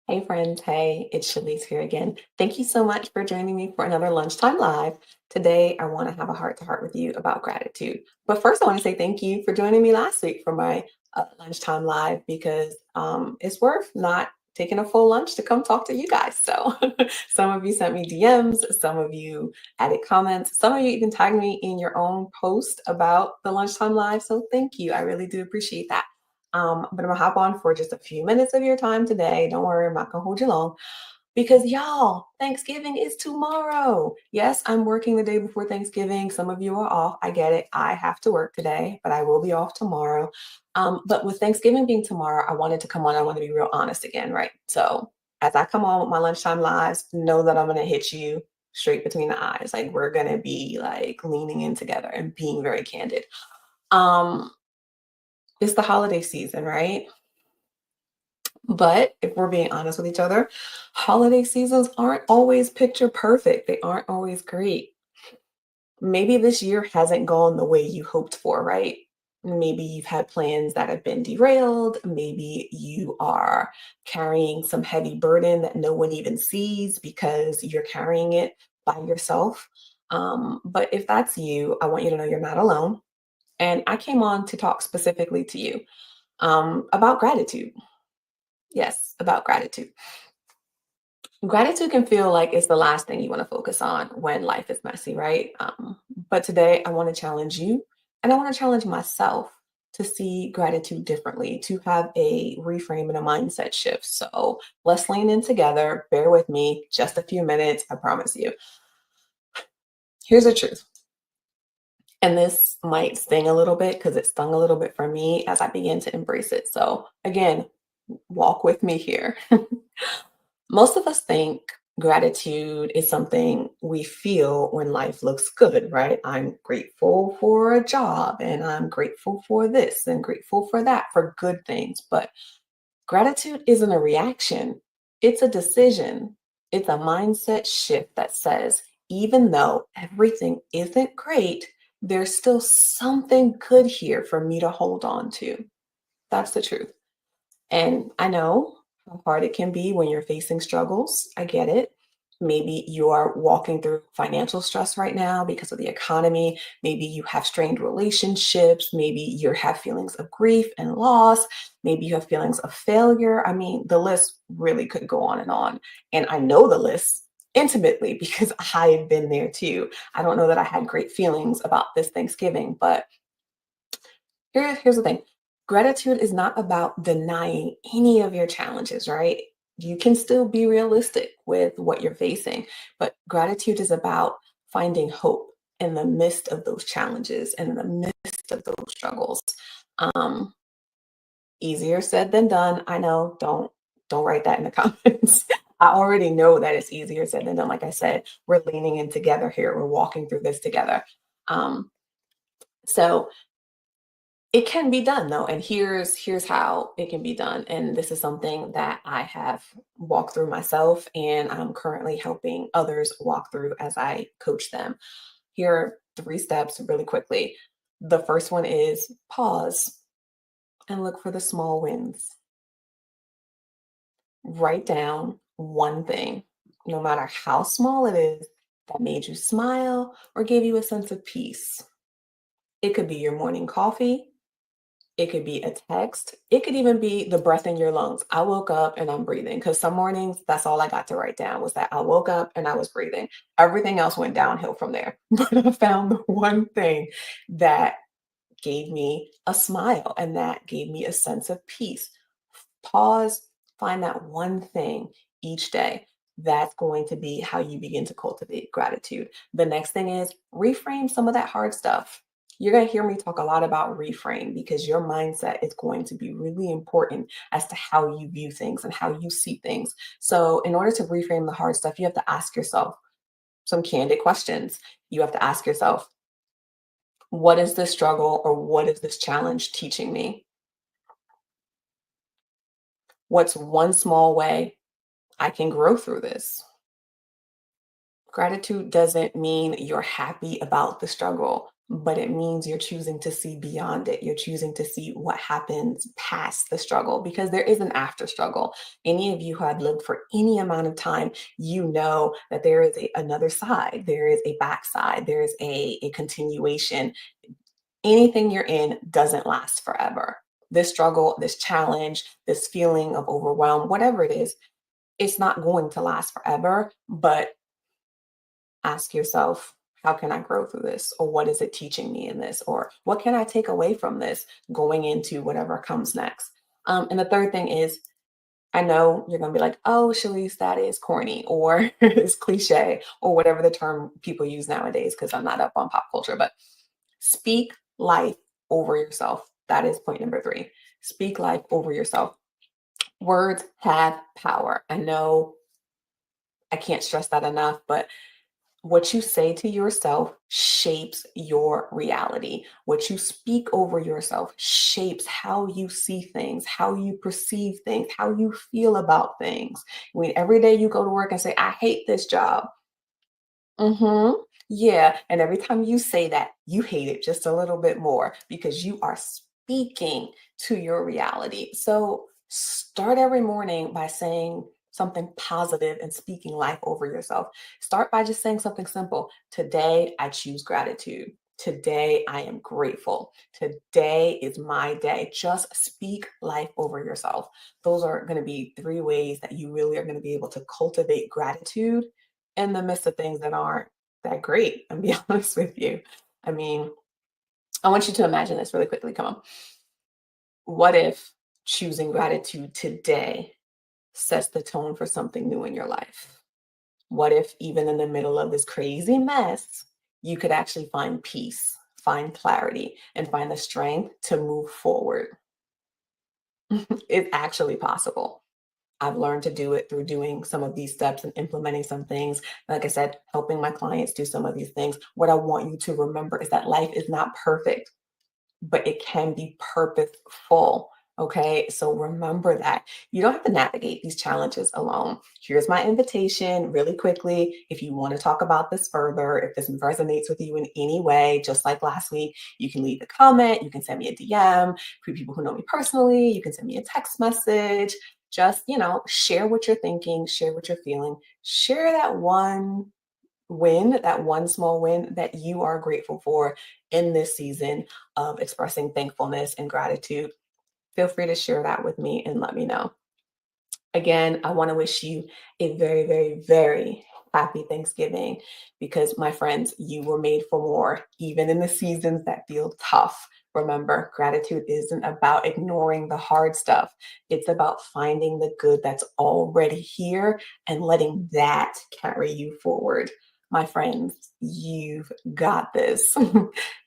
Hey friends, hey, it's Shalice here again. Thank you so much for joining me for another Lunchtime Live. Today, I want to have a heart to heart with you about gratitude. But first, I want to say thank you for joining me last week for my Lunchtime Live because it's worth not taking a full lunch to come talk to you guys. So, some of you sent me DMs, some of you added comments, some of you even tagged me in your own post about the Lunchtime Live. So, thank you. I really do appreciate that. But I'm gonna hop on for just a few minutes of your time today. Don't worry, I'm not gonna hold you long because y'all, Thanksgiving is tomorrow. Yes, I'm working the day before Thanksgiving. Some of you are off. I get it. I have to work today, but I will be off tomorrow. But with Thanksgiving being tomorrow, I wanted to come on. I want to be real honest again, right? So as I come on with my lunchtime lives, know that I'm gonna hit you straight between the eyes. Like we're gonna be like leaning in together and being very candid. Um, it's the holiday season, right? But if we're being honest with each other, holiday seasons aren't always picture perfect. They aren't always great. Maybe this year hasn't gone the way you hoped for, right? Maybe you've had plans that have been derailed. Maybe you are carrying some heavy burden that no one even sees because you're carrying it by yourself. But if that's you, I want you to know you're not alone. And I came on to talk specifically to you about gratitude. Yes, about gratitude. Gratitude can feel like it's the last thing you want to focus on when life is messy, right? But today I want to challenge you and I want to challenge myself to see gratitude differently, to have a reframe and a mindset shift. So let's lean in together. Bear with me just a few minutes. I promise you. Here's the truth. And this might sting a little bit because it stung a little bit for me as I begin to embrace it. So, again, walk with me here. Most of us think gratitude is something we feel when life looks good, right? I'm grateful for a job and I'm grateful for this and grateful for that, for good things. But gratitude isn't a reaction, it's a decision. It's a mindset shift that says, even though everything isn't great, there's still something good here for me to hold on to. That's the truth. And I know how hard it can be when you're facing struggles. I get it. Maybe you are walking through financial stress right now because of the economy. Maybe you have strained relationships. Maybe you have feelings of grief and loss. Maybe you have feelings of failure. I mean, the list really could go on and on. And I know the list intimately because I've been there too. I don't know that I had great feelings about this Thanksgiving, but here's the thing. Gratitude is not about denying any of your challenges, right? You can still be realistic with what you're facing, but gratitude is about finding hope in the midst of those challenges and in the midst of those struggles. Um, Easier said than done. I know. Don't write that in the comments. I already know that it's easier said than done. Like I said, we're leaning in together here. We're walking through this together. Um, so it can be done though, and here's how it can be done. And this is something that I have walked through myself, and I'm currently helping others walk through as I coach them. Here are 3 steps really quickly. The first one is pause and look for the small wins. Write down one thing, no matter how small it is, that made you smile or gave you a sense of peace. It could be your morning coffee. It could be a text. It could even be the breath in your lungs. I woke up and I'm breathing because some mornings, that's all I got to write down was that I woke up and I was breathing. Everything else went downhill from there. But I found the one thing that gave me a smile and that gave me a sense of peace. Pause, find that one thing each day. That's going to be how you begin to cultivate gratitude. The next thing is reframe some of that hard stuff. You're going to hear me talk a lot about reframe because your mindset is going to be really important as to how you view things and how you see things. So, in order to reframe the hard stuff, you have to ask yourself some candid questions. You have to ask yourself, what is this struggle or what is this challenge teaching me? What's one small way I can grow through this? Gratitude doesn't mean you're happy about the struggle. but it means you're choosing to see beyond it. You're choosing to see what happens past the struggle because there is an after struggle. Any of you who have lived for any amount of time, you know that there is another side, there is a backside, there is a continuation. Anything you're in doesn't last forever. This struggle, this challenge, this feeling of overwhelm, whatever it is, it's not going to last forever, but ask yourself, how can I grow through this? Or what is it teaching me in this? Or what can I take away from this going into whatever comes next? And the third thing is, I know you're going to be like, oh, Shalice, that is corny or it's cliche or whatever the term people use nowadays, because I'm not up on pop culture, but speak life over yourself. That is point number three. Speak life over yourself. Words have power. I know I can't stress that enough, but what you say to yourself shapes your reality. What you speak over yourself shapes how you see things, how you perceive things, how you feel about things. When every day you go to work and say, I hate this job. Mm-hmm. Yeah. And every time you say that, you hate it just a little bit more because you are speaking to your reality. So start every morning by saying something positive and speaking life over yourself. Start by just saying something simple. Today, I choose gratitude. Today, I am grateful. Today is my day. Just speak life over yourself. Those are going to be three ways that you really are going to be able to cultivate gratitude in the midst of things that aren't that great, and be honest with you. I mean, I want you to imagine this really quickly. Come on. What if choosing gratitude today sets the tone for something new in your life? What if, even in the middle of this crazy mess, you could actually find peace, find clarity, and find the strength to move forward? It's actually possible. I've learned to do it through doing some of these steps and implementing some things. Like I said, helping my clients do some of these things. What I want you to remember is that life is not perfect, but it can be purposeful. Okay. So remember that you don't have to navigate these challenges alone. Here's my invitation really quickly. If you want to talk about this further, if this resonates with you in any way, just like last week, you can leave a comment. You can send me a DM. For people who know me personally, you can send me a text message. Just, share what you're thinking, share what you're feeling, share that one win, that one small win that you are grateful for in this season of expressing thankfulness and gratitude. Feel free to share that with me and let me know. Again, I want to wish you a very, very, very happy Thanksgiving because, my friends, you were made for more, even in the seasons that feel tough. Remember, gratitude isn't about ignoring the hard stuff. It's about finding the good that's already here and letting that carry you forward. My friends, you've got this.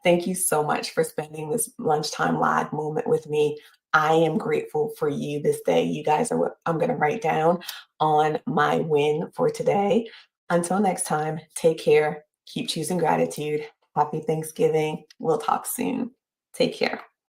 Thank you so much for spending this lunchtime live moment with me. I am grateful for you this day. You guys are what I'm going to write down on my win for today. Until next time, take care. Keep choosing gratitude. Happy Thanksgiving. We'll talk soon. Take care.